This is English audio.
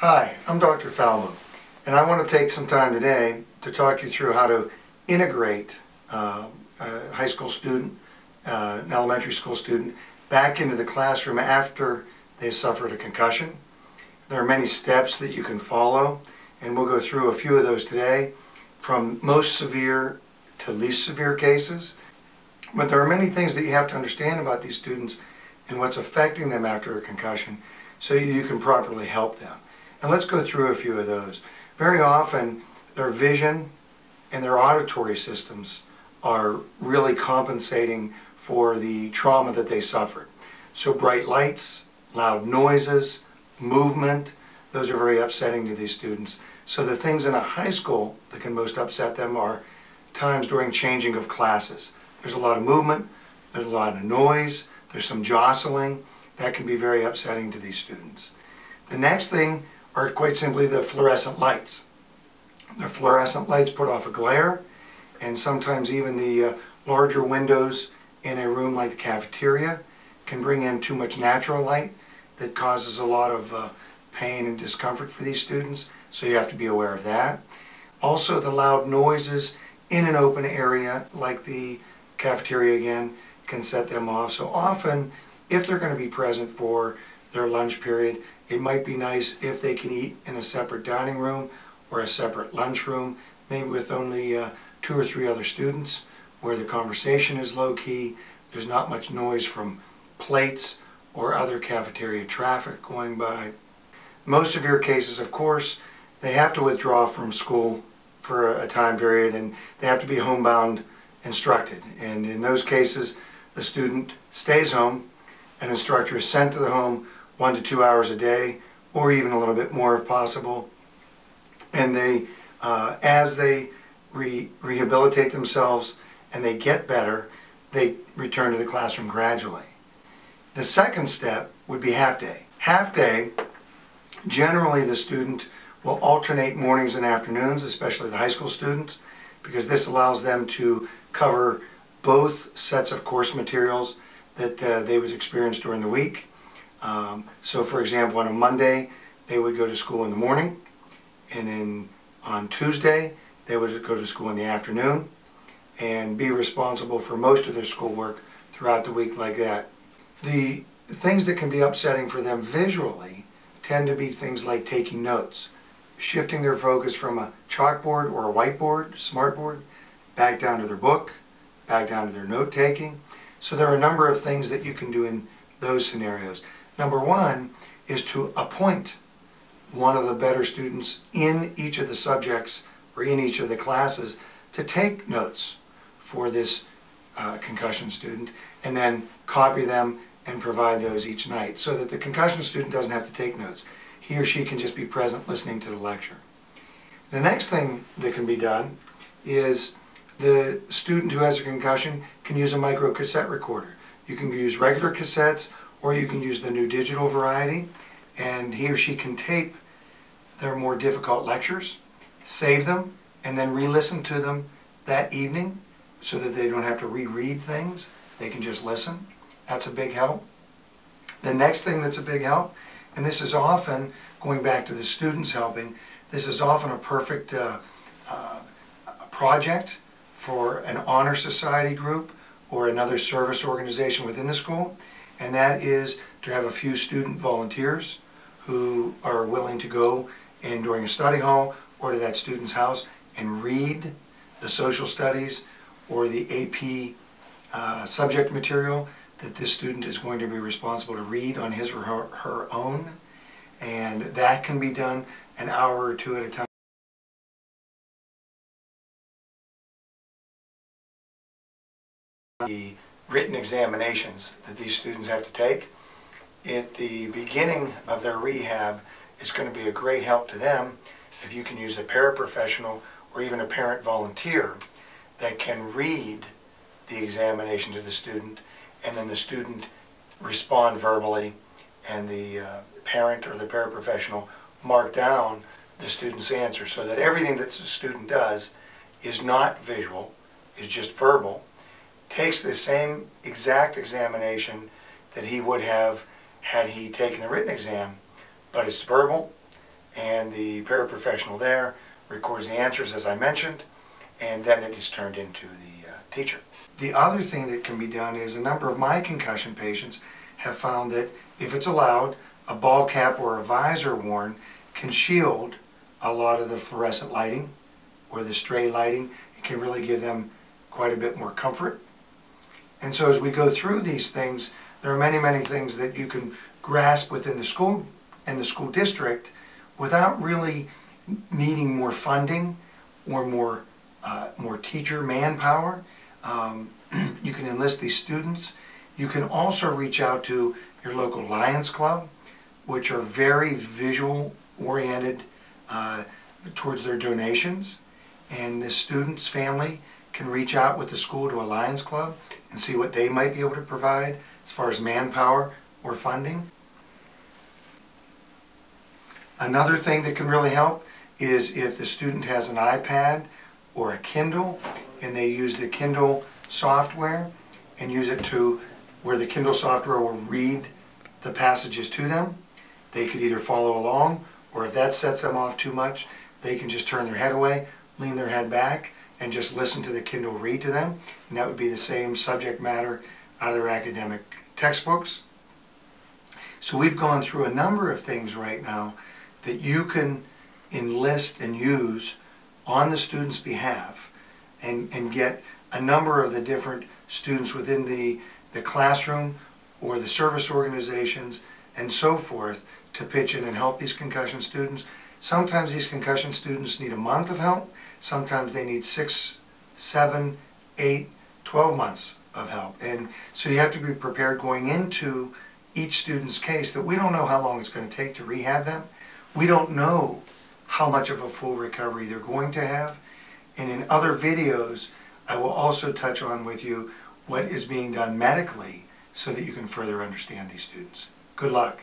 Hi, I'm Dr. Falbo, and I want to take some time today to talk you through how to integrate a high school student, an elementary school student, back into the classroom after they suffered a concussion. There are many steps that you can follow, and we'll go through a few of those today, from most severe to least severe cases. But there are many things that you have to understand about these students and what's affecting them after a concussion so you can properly help them. And let's go through a few of those. Very often, their vision and their auditory systems are really compensating for the trauma that they suffered. So bright lights, loud noises, movement, those are very upsetting to these students. So the things in a high school that can most upset them are times during changing of classes. There's a lot of movement, there's a lot of noise, there's some jostling. That can be very upsetting to these students. The next thing are quite simply the fluorescent lights. The fluorescent lights put off a glare, and sometimes even the larger windows in a room like the cafeteria can bring in too much natural light that causes a lot of pain and discomfort for these students, so you have to be aware of that. Also, the loud noises in an open area like the cafeteria again can set them off. So often, if they're going to be present for their lunch period, it might be nice if they can eat in a separate dining room or a separate lunch room, maybe with only 2 or 3 other students, where the conversation is low-key, there's not much noise from plates or other cafeteria traffic going by. Most severe cases, of course, they have to withdraw from school for a time period, and they have to be homebound instructed. And in those cases, the student stays home. An instructor is sent to the home 1 to 2 hours a day, or even a little bit more if possible. And they, as they rehabilitate themselves and they get better, they return to the classroom gradually. The second step would be half day. Half day, generally the student will alternate mornings and afternoons, especially the high school students, because this allows them to cover both sets of course materials that they would experience during the week. So for example, on a Monday, they would go to school in the morning, and then on Tuesday, they would go to school in the afternoon, and be responsible for most of their schoolwork throughout the week like that. The things that can be upsetting for them visually tend to be things like taking notes, shifting their focus from a chalkboard or a whiteboard, smartboard, back down to their book, back down to their note-taking. So there are a number of things that you can do in those scenarios. Number one is to appoint one of the better students in each of the subjects or in each of the classes to take notes for this concussion student, and then copy them and provide those each night so that the concussion student doesn't have to take notes. He or she can just be present listening to the lecture. The next thing that can be done is the student who has a concussion can use a micro cassette recorder. You can use regular cassettes, or you can use the new digital variety, and he or she can tape their more difficult lectures, save them, and then re-listen to them that evening so that they don't have to reread things. They can just listen. That's a big help. The next thing that's a big help, and this is often, going back to the students helping, this is often a perfect project for an honor society group or another service organization within the school, and that is to have a few student volunteers who are willing to go in during a study hall or to that student's house and read the social studies or the AP subject material that this student is going to be responsible to read on his or her own, and that can be done an hour or 2 at a time. The written examinations that these students have to take at the beginning of their rehab is going to be a great help to them if you can use a paraprofessional or even a parent volunteer that can read the examination to the student, and then the student respond verbally, and the parent or the paraprofessional mark down the student's answer, so that everything that the student does is not visual, is just verbal, takes the same exact examination that he would have had he taken the written exam, but it's verbal, and the paraprofessional there records the answers as I mentioned, and then it is turned into the teacher. The other thing that can be done is a number of my concussion patients have found that if it's allowed, a ball cap or a visor worn can shield a lot of the fluorescent lighting or the stray lighting. It can really give them quite a bit more comfort. And so as we go through these things, there are many, many things that you can grasp within the school and the school district without really needing more funding or more teacher manpower. You can enlist these students. You can also reach out to your local Lions Club, which are very visual oriented towards their donations. And the student's family can reach out with the school to a Lions Club and see what they might be able to provide as far as manpower or funding. Another thing that can really help is if the student has an iPad or a Kindle and they use the Kindle software and use it to where the Kindle software will read the passages to them. They could either follow along, or if that sets them off too much, they can just turn their head away, lean their head back, and just listen to the Kindle read to them. And that would be the same subject matter out of their academic textbooks. So we've gone through a number of things right now that you can enlist and use on the student's behalf and get a number of the different students within the classroom or the service organizations and so forth to pitch in and help these concussion students. Sometimes these concussion students need a month of help. Sometimes they need 6, 7, 8, 12 months of help. And so you have to be prepared going into each student's case that we don't know how long it's going to take to rehab them. We don't know how much of a full recovery they're going to have. And in other videos, I will also touch on with you what is being done medically so that you can further understand these students. Good luck.